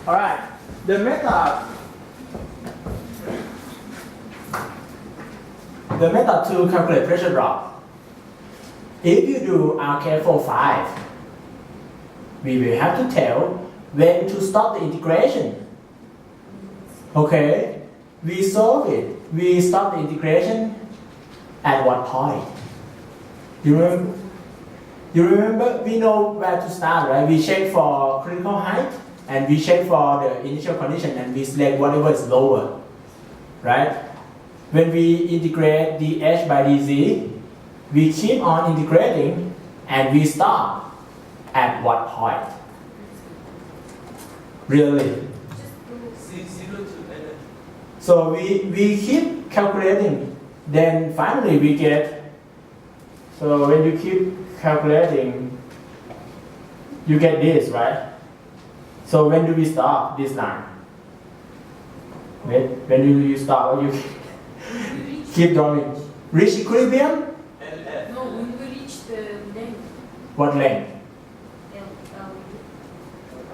All right. The method to calculate pressure drop. If you do RK45, we will have to tell when to stop the integration. Okay, we solve it. We stop the integration at what point? You remember? We know where to start, right? We check for critical height and we check for the initial condition and we select whatever is lower, right? When we integrate dH by dz, we keep on integrating and we stop at what point? Really? So we keep calculating, then finally we get, so when you keep calculating, you get this, right? So when do we stop this line? When do you stop or you keep going? Reach equilibrium? No, when we reach the length. What length?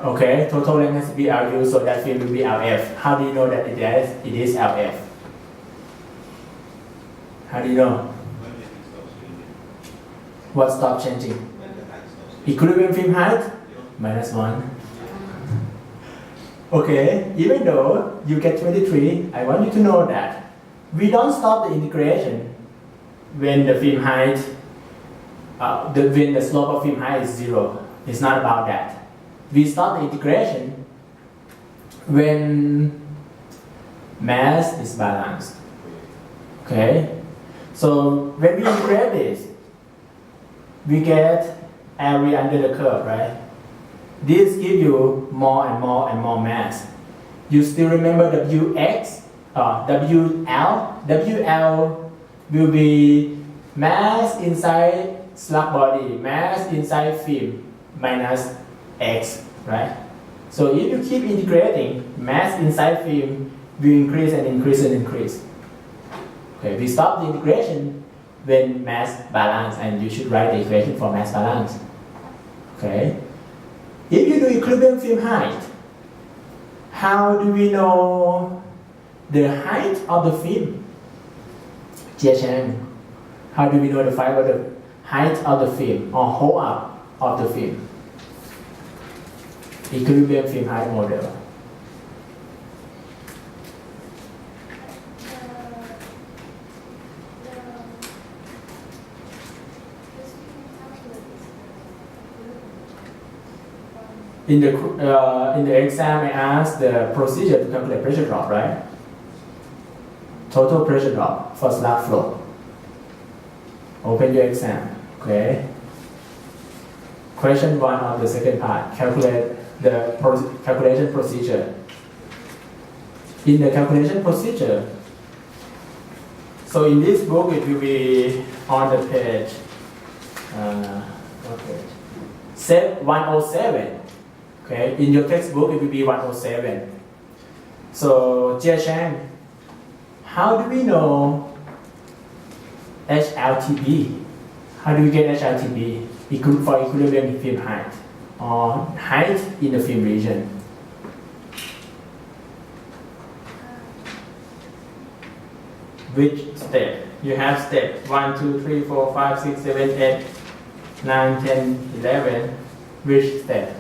L. Okay, total length has to be LU, so that field will be LF. How do you know that it is LF? How do you know? What stop changing? Equilibrium film height? -1. Okay, even though you get 23, I want you to know that we don't stop the integration when the film height, when the slope of film height is 0. It's not about that. We start the integration when mass is balanced. Okay? So when we integrate this, we get area under the curve, right? This gives you more and more and more mass. You still remember Wx? WL? WL will be mass inside slug body, mass inside film minus X, right? So if you keep integrating, mass inside film will increase and increase and increase. Okay, we stop the integration when mass balance, and you should write the equation for mass balance. Okay. If you do equilibrium film height, how do we know the height of the film? Jia Chang, how do we know the height of the film or hold up of the film? Equilibrium film height model. In the exam, I asked the procedure to calculate pressure drop, right? Total pressure drop for slug flow. Open your exam, okay? Question 1 of the second part, calculate the calculation procedure. In the calculation procedure, so in this book it will be on the page, Set 107. Okay, in your textbook it will be 107. So Jia Chang, how do we know HLTB? How do we get HLTB? For equilibrium film height or height in the film region. Which step? You have step 1, 2, 3, 4, 5, 6, 7, 8, 9, 10, 11. Which step?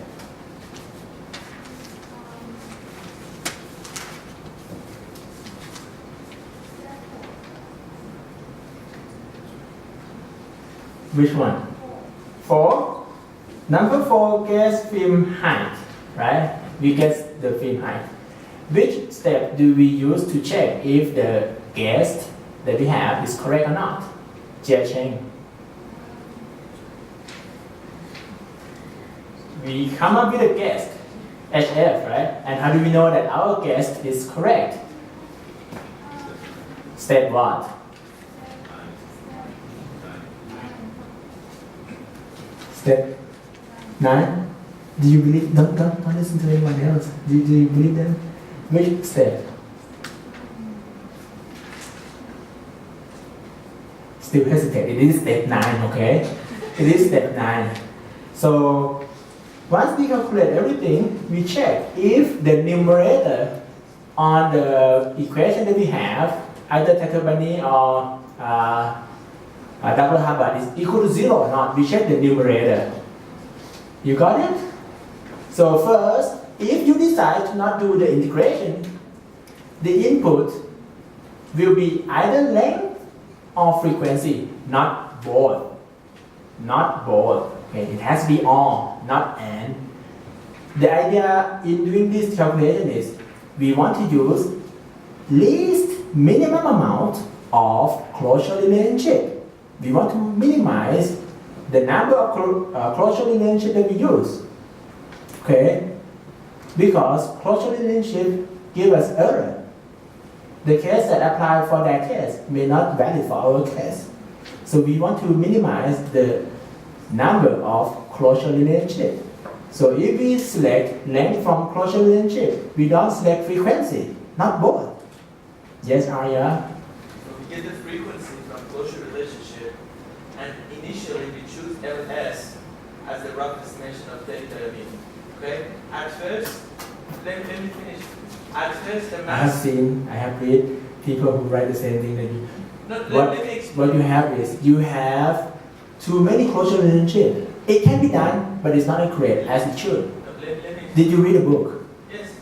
Which one? 4. Number 4, guess film height, right? We guess the film height. Which step do we use to check if the guess that we have is correct or not? Jia Cheng. We come up with a guess, HF, right? And how do we know that our guess is correct? Step what? Step 9. Do you believe? Don't listen to anyone else. Do you believe them? Which step? Still hesitate. It is step 9, okay? It is step 9. So Once we calculate everything, we check if the numerator on the equation that we have, either tetrabony or double Hubbard, is equal to 0 or not. We check the numerator. You got it? So first, if you decide to not do the integration, the input will be either length or frequency, not both. Not both. Okay, it has to be or, not and. The idea in doing this calculation is we want to use least minimum amount of closure relationship. We want to minimize the number of closure relationship that we use. Okay? Because closure relationship give us error. The case that apply for that case may not valid for our case. So we want to minimize the number of closure relationship. So if we select length from closure relationship, we don't select frequency, not both. Yes, Arya? So we get the frequency from closure relationship, and initially we choose LS as the rough estimation of theta mean. Okay? At first, let me finish. At first, the mass. I have read people who write the same thing that you. No, let me explain. What you have is you have too many closure relationships. It can be done, but it's not accurate as it should. No, let me. Did you read a book? Yes.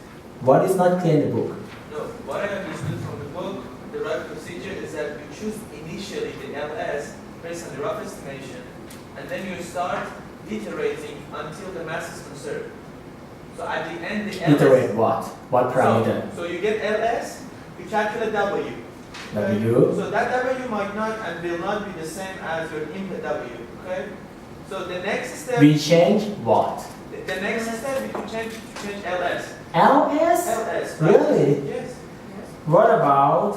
What is not clear in the book? No, what I understood from the book, the right procedure is that you choose initially the LS based on the rough estimation, and then you start iterating until the mass is conserved. So at the end, the LS. Iterate what? What parameter? So you get LS, you calculate W. W. So that W might not and will not be the same as your input W. Okay? So the next step. We change what? The next step you can change LS. LS? LS. Right? Really? Yes. What about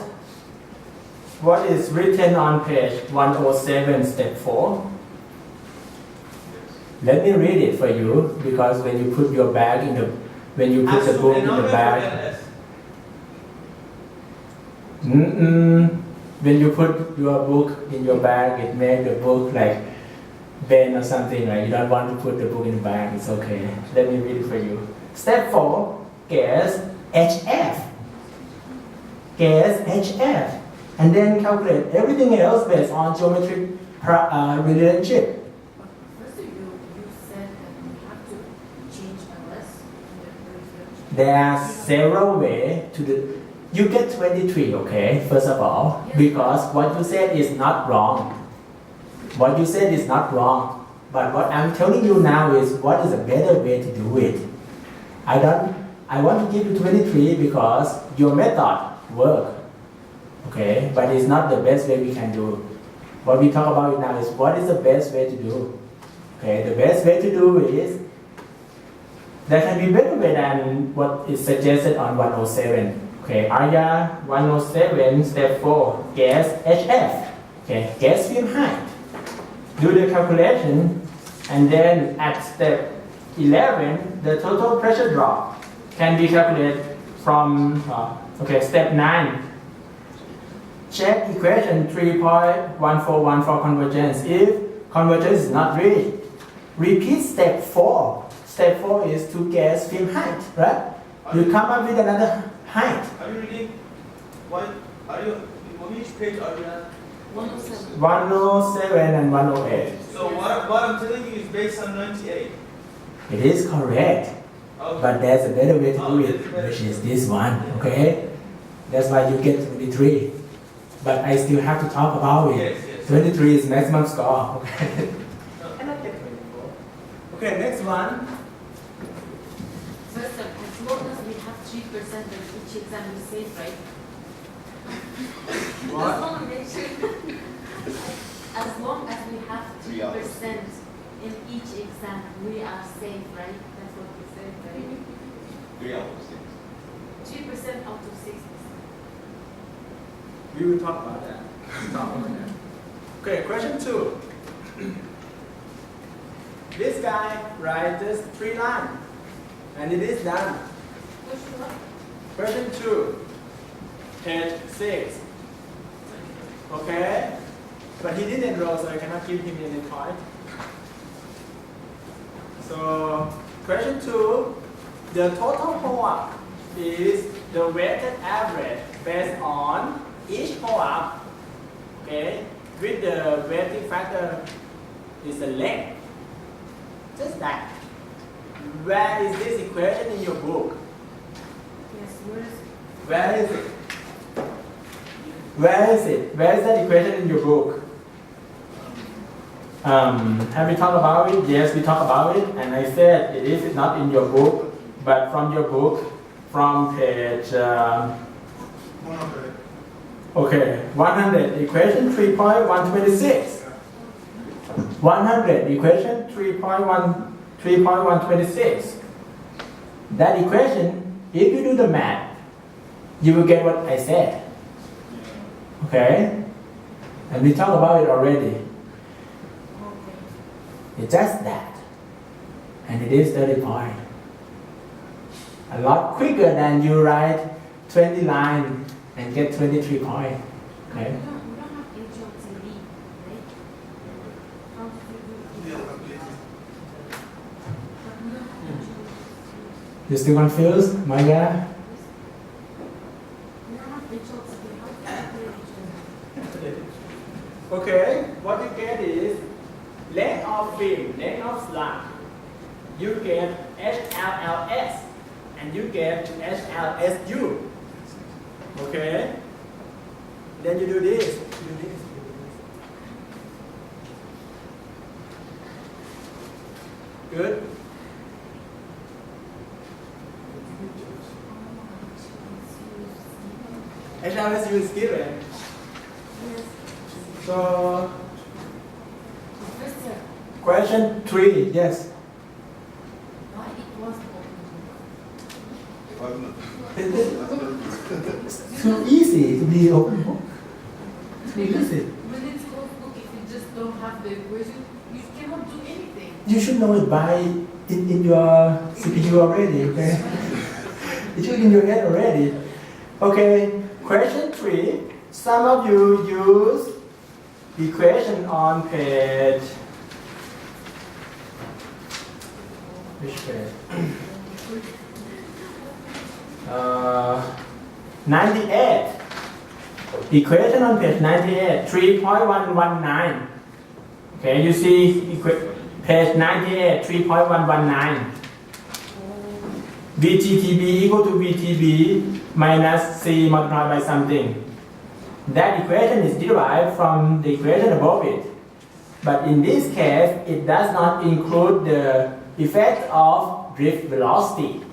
what is written on page 107, step 4? Let me read it for you, because when you put your bag in the, when you put the book in the bag, when you put your book in your bag, it makes the book like bend or something, right? You don't want to put the book in the bag, it's okay. Let me read it for you. Step 4, guess HF. Guess HF. And then calculate everything else based on geometric relationship. There are several ways to do. You get 23, okay, first of all, because what you said is not wrong. What you said is not wrong. But what I'm telling you now is what is a better way to do it. I want to give you 23 because your method works. Okay, but it's not the best way we can do. What we talk about now is what is the best way to do. Okay, the best way to do is there can be better way than what is suggested on 107. Okay, Arya 107, step 4, guess HF. Okay, guess film height. Do the calculation, and then at step 11, the total pressure drop can be calculated from, step 9. Check equation 3.1414 for convergence. If convergence is not reached, repeat step 4. Step 4 is to guess film height, right? You come up with another height. Are you reading? What? Are you? Which page are you at? 107. 107 and 108. So what I'm telling you is based on 98. It is correct, Okay. but there's a better way to do it, there's a better which is this one. Okay, that's why you get 23. But I still have to talk about it. Yes. 23 is maximum score. Okay. And I get 24. Okay, next one. First, as long as we have 3% of each exam, we safe, right? What? Just want to make sure. As long as we have 3% in each exam, we are safe, right? That's what we said, right? 3 out of 6. 3% out of 6%. We will talk about that. Okay, question 2. This guy writes just 3 lines, and it is done. Question 2, page 6. Okay, but he didn't enroll, so I cannot give him any point. So question 2, the total hold-up is the weighted average based on each hold-up, okay, with the weighting factor is the length. Just that. Where is this equation in your book? Yes, where is it? Where is it? Where is it? Where is that equation in your book? Have we talked about it? Yes, we talked about it, and I said it is not in your book, but from your book, from page 100. okay, 100, equation 3.126. 100, equation 3.126. That equation, if you do the math, you will get what I said. Okay? And we talked about it already. It's just that. And it is 30 points. A lot quicker than you write 20 lines and get 23 points. Okay? We don't have HOTD, right? How do you do it? But we don't have HOTD. You still confused, Maya? We don't have HOTD. How do you do it? Okay, what you get is length of film, length of slot. You get HLLS and you get HLSU. Okay? Then you do this. Good? HLSU is given. Yes. So, Professor, question 3, yes. why it was open? It's too easy to be open book. Too Because easy. when it's closed book, if you just don't have the equation, you cannot do anything. You should know it by in your CPU already, okay? It should in your head already. Okay, question 3. Some of you use equation on page. Which page? 98. Equation on page 98, 3.119. Okay, you see page 98, 3.119. VTTB equal to VTB minus C multiplied by something. That equation is derived from the equation above it. But in this case, it does not include the effect of drift velocity.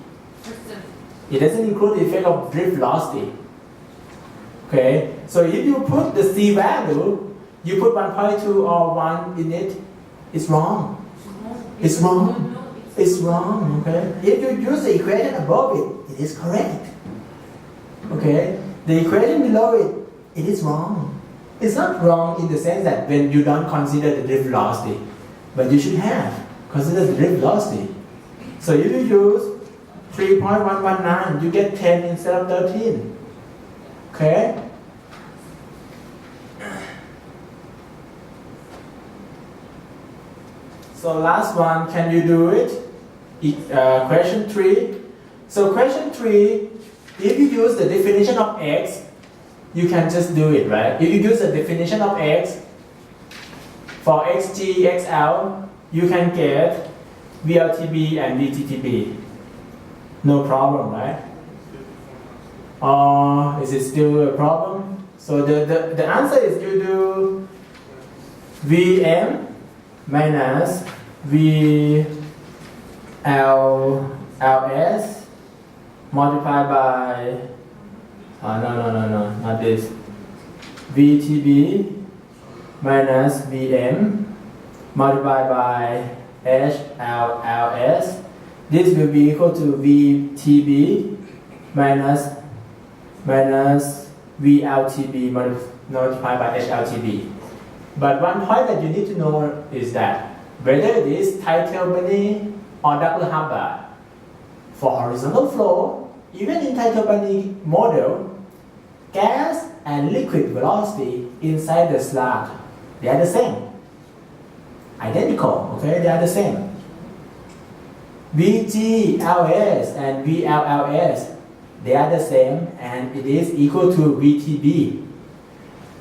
Professor, It doesn't include the effect of drift velocity. Okay, so if you put the C value, you put 1.2 or 1 in it, it's wrong. It's wrong. It's wrong, okay? If you use the equation above it, it is correct. Okay? The equation below it, it is wrong. It's not wrong in the sense that when you don't consider the drift velocity, but you should have consider the drift velocity. So if you use 3.119, you get 10 instead of 13. Okay? So last one, can you do it? Question 3. So question 3, if you use the definition of x, you can just do it, right? If you use the definition of x for xg, xl, you can get VLTB and VTTB. No problem, right? Or is it still a problem? So the answer is you do Vm minus VLLS multiplied by no, not this. VTB minus Vm multiplied by HLLS. This will be equal to VTB minus VLTB multiplied by HLTB. But one point that you need to know is that whether it is Titlebaney or Doppler-Hubbard, for horizontal flow, even in Titlebaney model, gas and liquid velocity inside the slot, they are the same. Identical, okay? They are the same. VGLS and VLLS, they are the same and it is equal to VTB.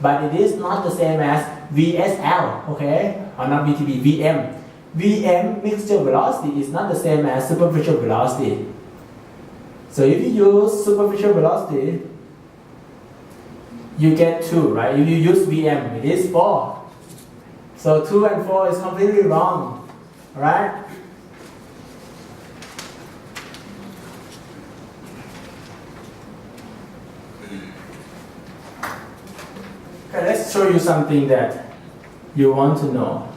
But it is not the same as VSL, okay? Or not VTB, VM. VM, mixture velocity, is not the same as superficial velocity. So if you use superficial velocity, you get 2, right? If you use VM, it is 4. So 2 and 4 is completely wrong, alright? Okay, let's show you something that you want to know.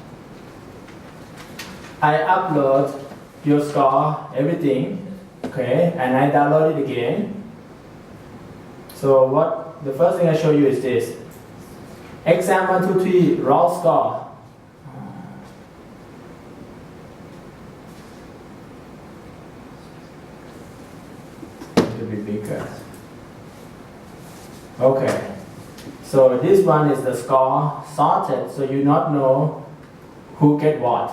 I upload your score, everything, okay, and I download it again. So the first thing I show you is this. Exam 1, 2, 3 raw score. A little bit bigger. Okay. So this one is the score sorted, so you not know who get what.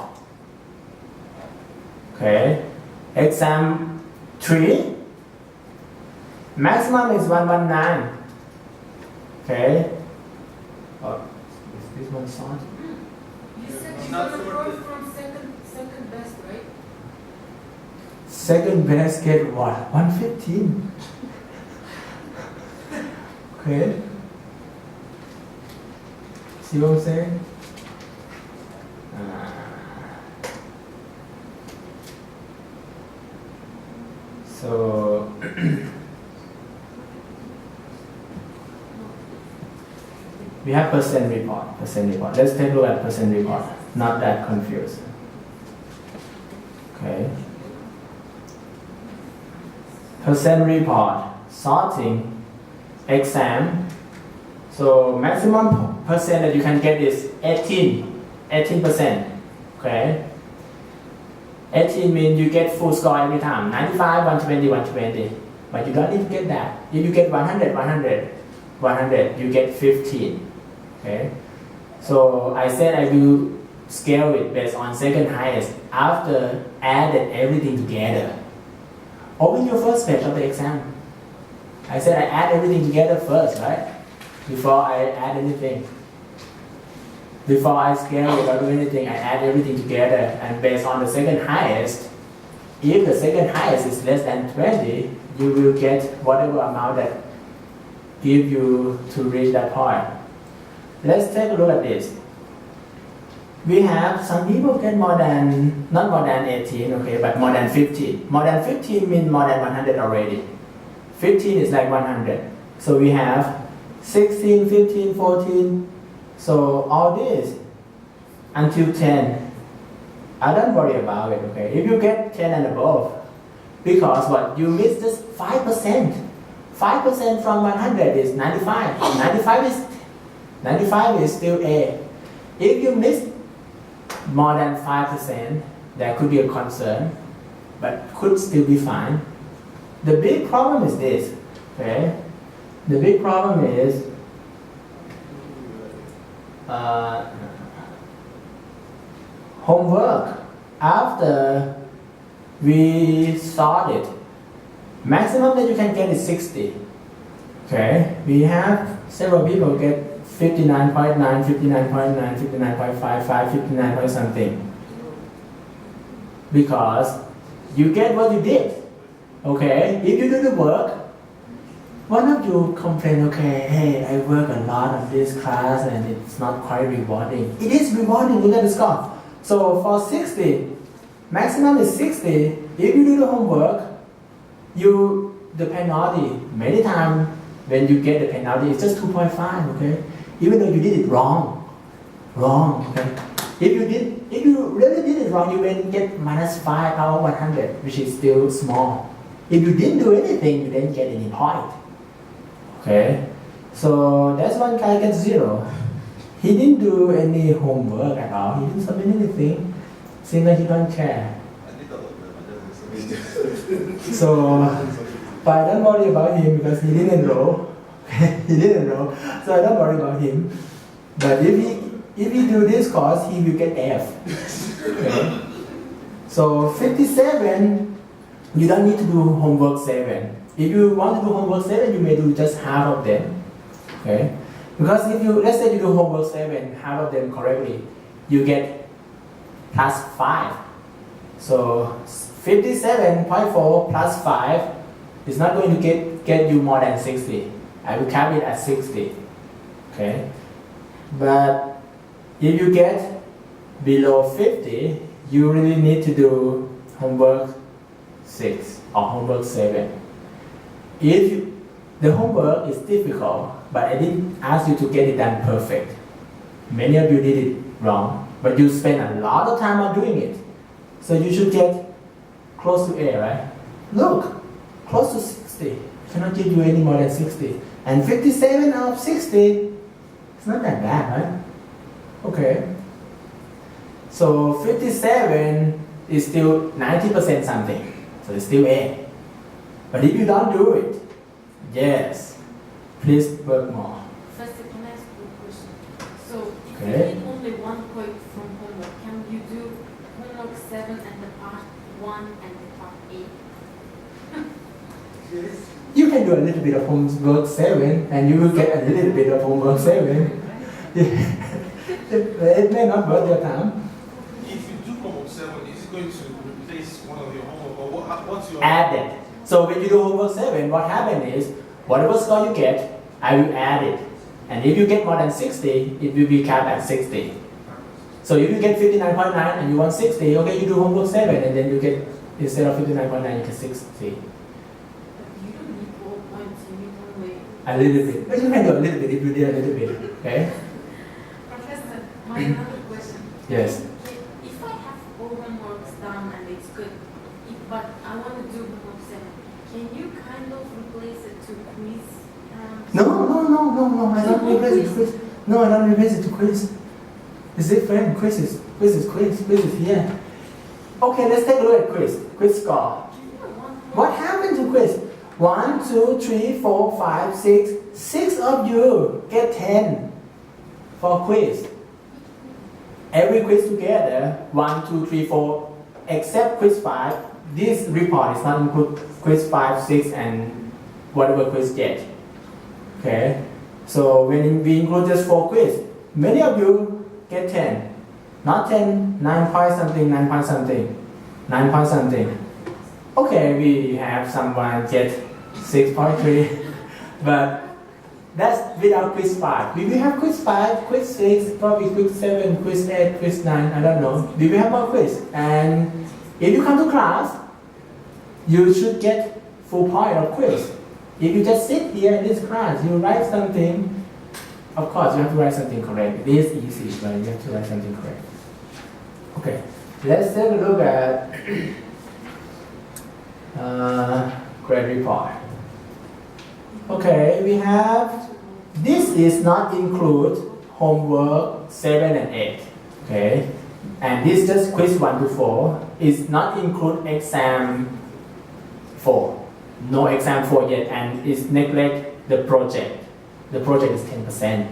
Okay. Exam 3. Maximum is 119. Okay. Oh, is this one sorted? You said It's you're not gonna sorted. go from second best, right? Second best get what? 115. Okay. See what I'm saying? So we have percent report. Let's take a look at percent report. Not that confused. Okay. Percent report, sorting, exam. So maximum percent that you can get is 18%. Okay. 18 means you get full score every time. 95, 120, 120. But you don't need to get that. If you get 100, you get 15. Okay. So I said I will scale it based on second highest after added everything together. Open your first page of the exam. I said I add everything together first, right? Before I add anything. Before I scale it or do anything, I add everything together, and based on the second highest, if the second highest is less than 20, you will get whatever amount that give you to reach that point. Let's take a look at this. We have some people get not more than 18, okay, but more than 15. More than 15 means more than 100 already. 15 is like 100. So we have 16, 15, 14. So all this until 10, I don't worry about it, okay? If you get 10 and above, because what? You miss just 5%. 5% from 100 is 95. 95 is still A. If you miss more than 5%, there could be a concern, but could still be fine. The big problem is this, okay? The big problem is homework. After we sort it, maximum that you can get is 60. Okay, we have several people get 59.9, 59.9, 59.55, 59 point something. Because you get what you did. Okay, if you do the work, one of you complain, okay, hey, I work a lot on this class and it's not quite rewarding. It is rewarding, look at the score. So for 60, maximum is 60. If you do the homework, the penalty, many times when you get the penalty, it's just 2.5, okay? Even though you did it wrong, okay? If you really did it wrong, you will get minus 5 out of 100, which is still small. If you didn't do anything, you didn't get any point. Okay, so that's one guy gets 0. He didn't do any homework at all. He didn't submit anything. Seems like he don't care. So, but I don't worry about him because he didn't enroll. He didn't enroll, so I don't worry about him. But if he do this course, he will get F. Okay. So 57, you don't need to do homework 7. If you want to do homework 7, you may do just half of them. Okay? Because if you, let's say you do homework 7, half of them correctly, you get plus 5. So 57.4 plus 5 is not going to get you more than 60. I will cap it at 60. Okay? But if you get below 50, you really need to do homework 6 or homework 7. If the homework is difficult, but I didn't ask you to get it done perfect. Many of you did it wrong, but you spend a lot of time on doing it. So you should get close to A, right? Look, close to 60. Cannot give you any more than 60. And 57 out of 60, it's not that bad, right? Okay. So 57 is still 90% something. So it's still A. But if you don't do it, yes, please work more. First, can I ask you a question? So, if Okay. you need only 1 point from homework, can you do homework 7 and the part 1 and the part 8? You can do a little bit of homework 7 and you will get a little bit of homework 7. It may not worth your time. If you do homework 7, is it going to replace one of your homework, or what's your... Add it. So when you do homework 7, what happens is, whatever score you get, I will add it. And if you get more than 60, it will be capped at 60. So if you get 59.9 and you want 60, okay, you do homework 7 and then you get, instead of 59.9, you get 60. But you don't need all points, you need only... A little bit. But you can do a little bit if you did a little bit. Okay? Professor, my another question. Yes. If I have all homeworks done and it's good, but I want to do homework 7, can you kind of replace it to quiz? No, I don't replace it to quiz. No, I don't replace it to quiz. It's different. Quiz is here. Okay, let's take a look at quiz. Quiz score. What happened to quiz? 1, 2, 3, 4, 5, 6. 6 of you get 10 for quiz. Every quiz together, 1, 2, 3, 4, except quiz 5. This report is not include quiz 5, 6, and whatever quiz yet. Okay? So when we include just 4 quiz, many of you get 10. Not 10, 9 point something, 9 point something, 9 point something. Okay, we have someone get 6.3, but that's without quiz 5. We will have quiz 5, quiz 6, probably quiz 7, quiz 8, quiz 9, I don't know. We will have more quiz. And if you come to class, you should get full point of quiz. If you just sit here in this class, you write something, of course you have to write something correct. It is easy, but you have to write something correct. Okay, let's take a look at grade report. Okay, we have, this is not include homework 7 and 8. Okay, and this just quiz 1 to 4. Is not include exam 4. No exam 4 yet, and it's neglect the project. The project is 10%.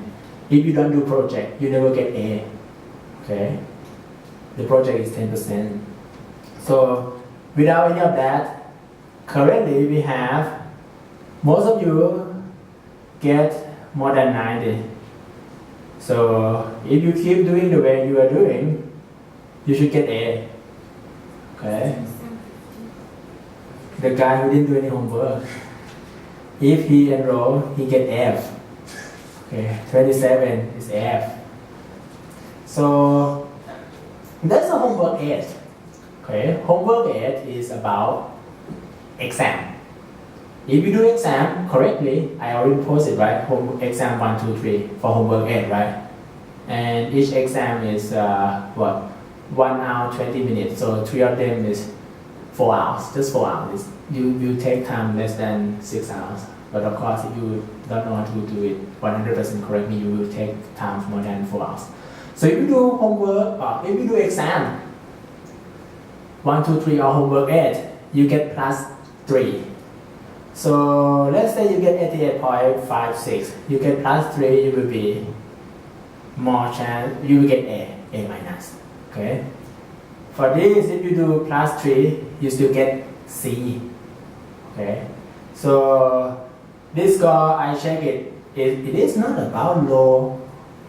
If you don't do project, you never get A. Okay? The project is 10%. So without any of that, currently we have, most of you get more than 90. So if you keep doing the way you are doing, you should get A. Okay? The guy who didn't do any homework, if he enroll, he get F. Okay, 27 is F. So that's a homework 8. Okay, homework 8 is about exam. If you do exam correctly, I already posted, right? Home exam 1, 2, 3 for homework 8, right? And each exam is 1 hour 20 minutes. So 3 of them is 4 hours, just 4 hours. You take time less than 6 hours. But of course, if you don't know how to do it 100% correctly, you will take time more than 4 hours. So if you do homework, or if you do exam 1, 2, 3 or homework 8, you get plus 3. So let's say you get 88.56. You get plus 3, you will be more chance, you will get A minus. Okay? For this, if you do plus 3, you still get C. Okay, so this score, I check it. It is not about low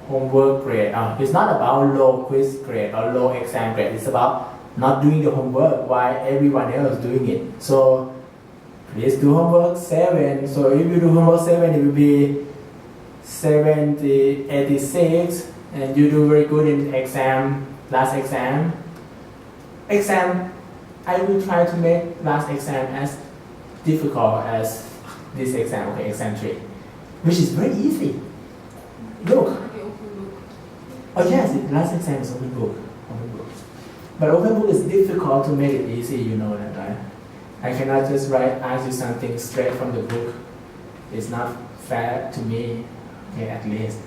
homework grade. It's not about low quiz grade or low exam grade. It's about not doing the homework while everyone else doing it. So please do homework 7. So if you do homework 7, it will be 70, 86, and you do very good in exam, last exam. I will try to make last exam as difficult as this exam, okay, exam 3, which is very easy. Look. Oh yes, last exam is open book. But open book is difficult to make it easy, you know that, right? I cannot just ask you something straight from the book. It's not fair to me, okay, at least.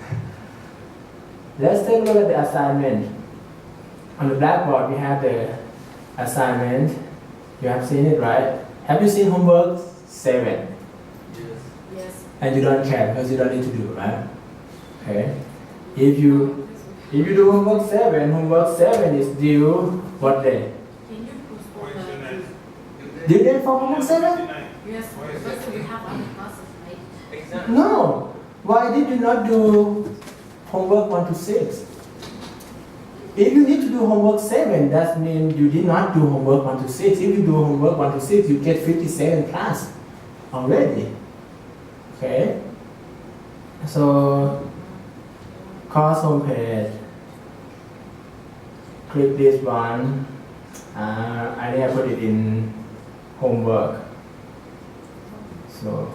Let's take a look at the assignment. On the blackboard, we have the assignment. You have seen it, right? Have you seen homework 7? Yes. And you don't care because you don't need to do, right? Okay. If you do homework 7 is due what day? Can you postpone the? Due date for homework 7? Yes, because we have other classes, right? Exactly. No. Why did you not do homework 1 to 6? If you need to do homework 7, that means you did not do homework 1 to 6. If you do homework 1 to 6, you get 57 plus already. Okay? So, course homepage. Click this one. I need to put it in homework. So,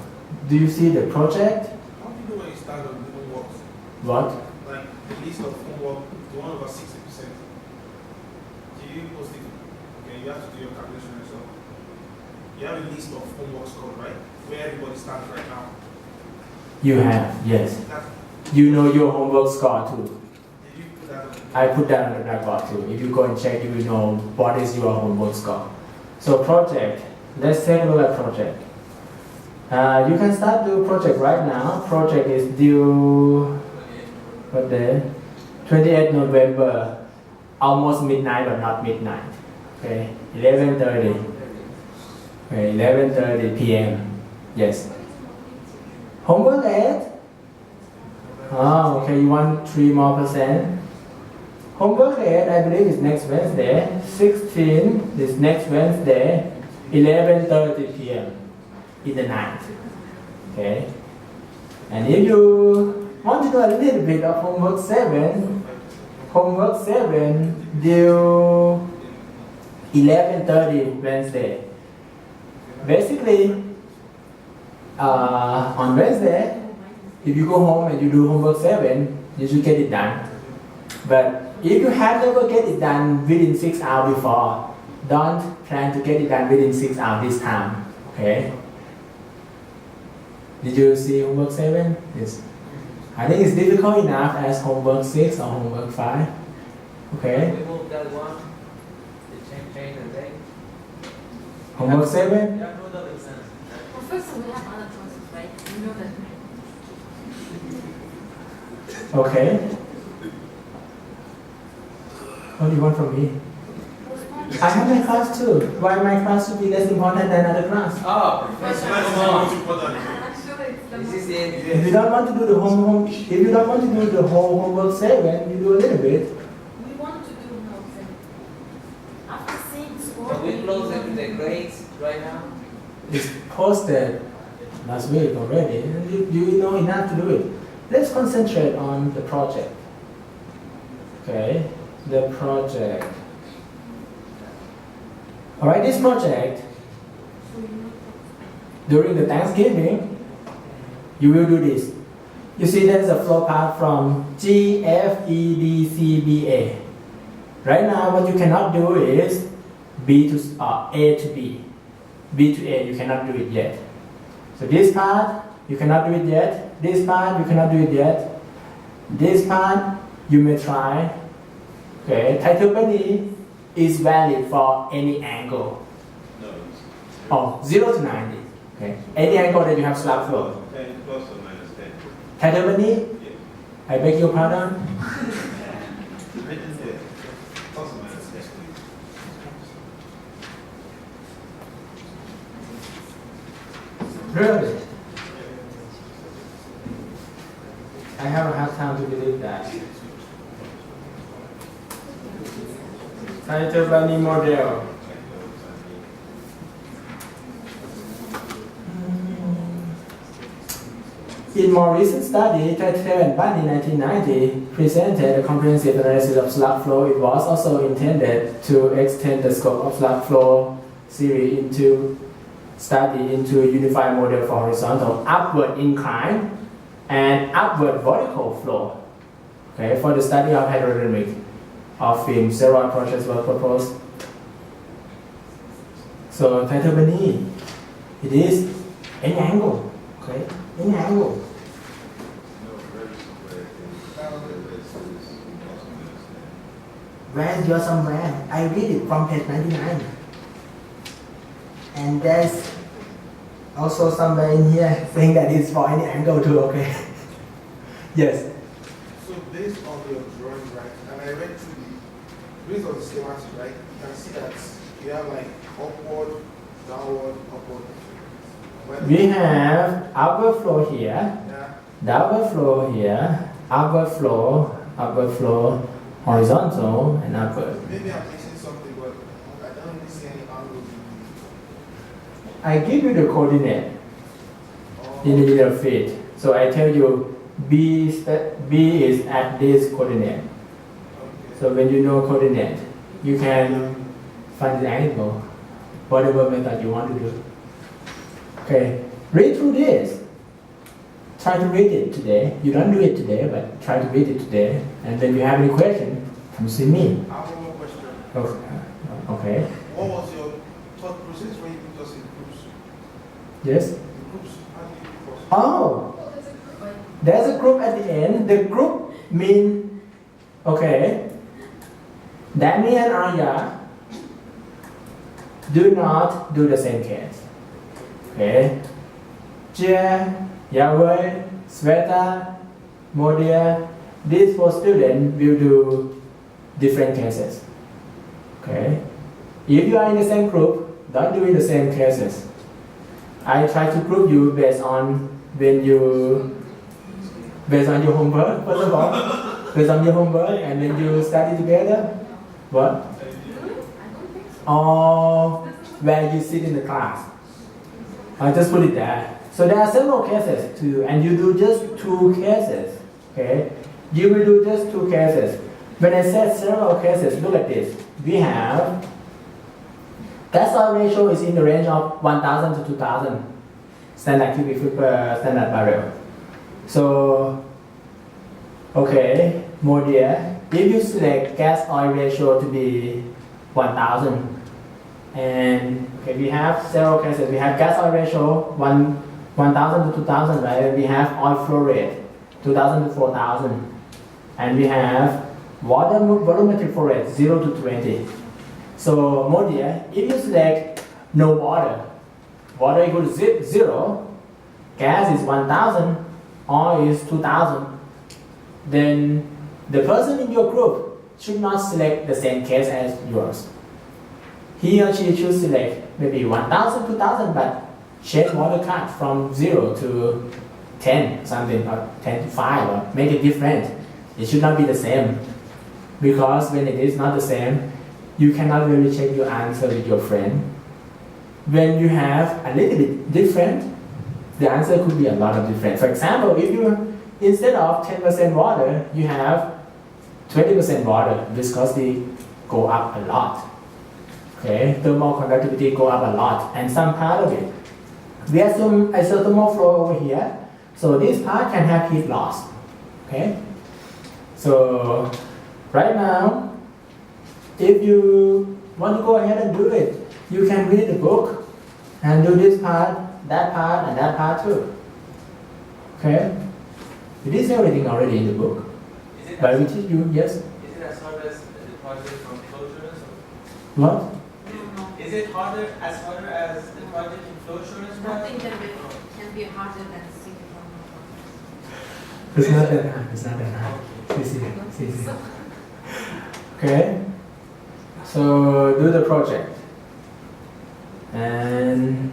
do you see the project? How do you know when you start on the homework? What? Like the list of homework, the one over 60%. Do you post it? Okay, you have to do your calculation yourself. You have a list of homework score, right? Where everybody stands right now. You have, yes. That, You know your homework score too. did you put that on? I put that on the blackboard too. If you go and check, you will know what is your homework score. So project, let's take a look at project. You can start do project right now. Project is due, what day? 28 November, almost midnight but not midnight. Okay, 11:30. Okay, 11:30 p.m. Yes. Homework 8? Oh, okay, you want 3 more %? Homework 8, I believe, is next Wednesday. 16 is next Wednesday, 11:30 p.m. in the night. Okay? And if you want to do a little bit of homework 7 due 11:30 Wednesday. Basically, on Wednesday, if you go home and you do homework 7, you should get it done. But if you have never get it done within 6 hours before, don't plan to get it done within 6 hours this time. Okay? Did you see homework 7? Yes. I think it's difficult enough as homework 6 or homework 5. Okay? We move that one. Change the date. Homework 7? Yeah, no, that makes sense. Professor, we have other classes, right? You know that. Okay. What do you want from me? I have my class too. Why my class should be less important than other class? Oh, Professor, Professor, that's come not on. important. Actually, it's the This is most. If you don't want to do the if you don't want to do the whole homework 7, you do a little bit. We want to do notes. After seeing score, Can we close the grades right now? It's posted last week already. You know enough to do it. Let's concentrate on the project. Okay, the project. Alright, this project, during the Thanksgiving, you will do this. You see there's a flow path from G, F, E, D, C, B, A. Right now, what you cannot do is B to A to B. B to A, you cannot do it yet. So this part, you cannot do it yet. This part, you cannot do it yet. This part, you may try. Okay, triple is valid for any angle. No, Oh, 0 to 90. Okay, any angle that you have slab flow. 10 plus or minus 10. Triple Yes. I beg your pardon. Written there. Plus or minus 10. Really? I have a hard time to believe that. Title bunny model. In more recent study, Title and Bunny 1990 presented a comprehensive analysis of slug flow. It was also intended to extend the scope of slug flow theory into study into a unified model for horizontal upward incline and upward vertical flow. Okay, for the study of hydrodynamic of film, several approaches were proposed. So Title bunny, it is any angle. Okay, any angle. Where's your somewhere? I read it from page 99. And there's also somewhere in here saying that it's for any angle too, okay? Yes. So based on your drawing, right, and I read through based on the schematic, right, you can see that you have like upward, downward, upward. We have upward flow here, Yeah. downward flow here, upward flow, horizontal and upward. Maybe I'm missing something, but I don't really see any angle. I give you the coordinate Oh, in the middle feet. So I tell you B is at this coordinate. okay. So when you know coordinate, you can find the angle, whatever method you want to do. Okay, read through this. Try to read it today. You don't do it today, but try to read it today. And when you have any question, come see me. I have one more question. Okay. What was your thought process when you put us in groups? Yes. In groups, how do you put us? Oh, there's a group at the end. The group mean, okay, Danny and Arya do not do the same case. Okay. Jia, Yahweh, Sveta, Modia, these four students will do different cases. Okay. If you are in the same group, don't do in the same cases. I try to group you based on your homework, first of all, based on your homework, and then you study together. What? Or where you sit in the class. I just put it there. So there are several cases too, and you do just two cases. Okay, you will do just two cases. When I said several cases, look at this. We have gas oil ratio is in the range of 1,000 to 2,000 standard cubic feet per standard barrel. So, okay, more dear. If you select gas oil ratio to be 1,000, and okay, we have several cases. We have gas oil ratio 1,000 to 2,000, right? We have oil flow rate 2,000 to 4,000, and we have water volumetric flow rate 0 to 20. So, more dear, if you select no water, water equal to 0, gas is 1,000, oil is 2,000, then the person in your group should not select the same case as yours. He or she should select maybe 1,000, 2,000, but change water cut from 0 to 10 something, or 10 to 5, or make it different. It should not be the same, because when it is not the same, you cannot really check your answer with your friend. When you have a little bit different, the answer could be a lot of different. For example, if you instead of 10% water, you have 20% water, viscosity go up a lot. Okay, thermal conductivity go up a lot, and some part of it. We have some isothermal flow over here, so this part can have heat loss. Okay, so right now, if you want to go ahead and do it, you can read the book and do this part, and that part too. Okay, it is everything already in the book. But we teach you, yes. Is it as hard as the project from flow assurance? What? Is it as harder as the project in flow assurance? Nothing can be harder than single. It's not that hard. It's not that hard. See. Okay. So do the project. And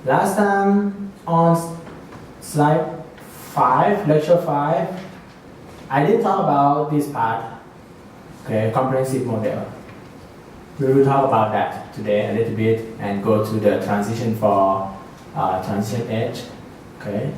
Last time on slide 5, lecture 5, I didn't talk about this part, okay, comprehensive model. We will talk about that today a little bit and go to the transition for transition edge, okay.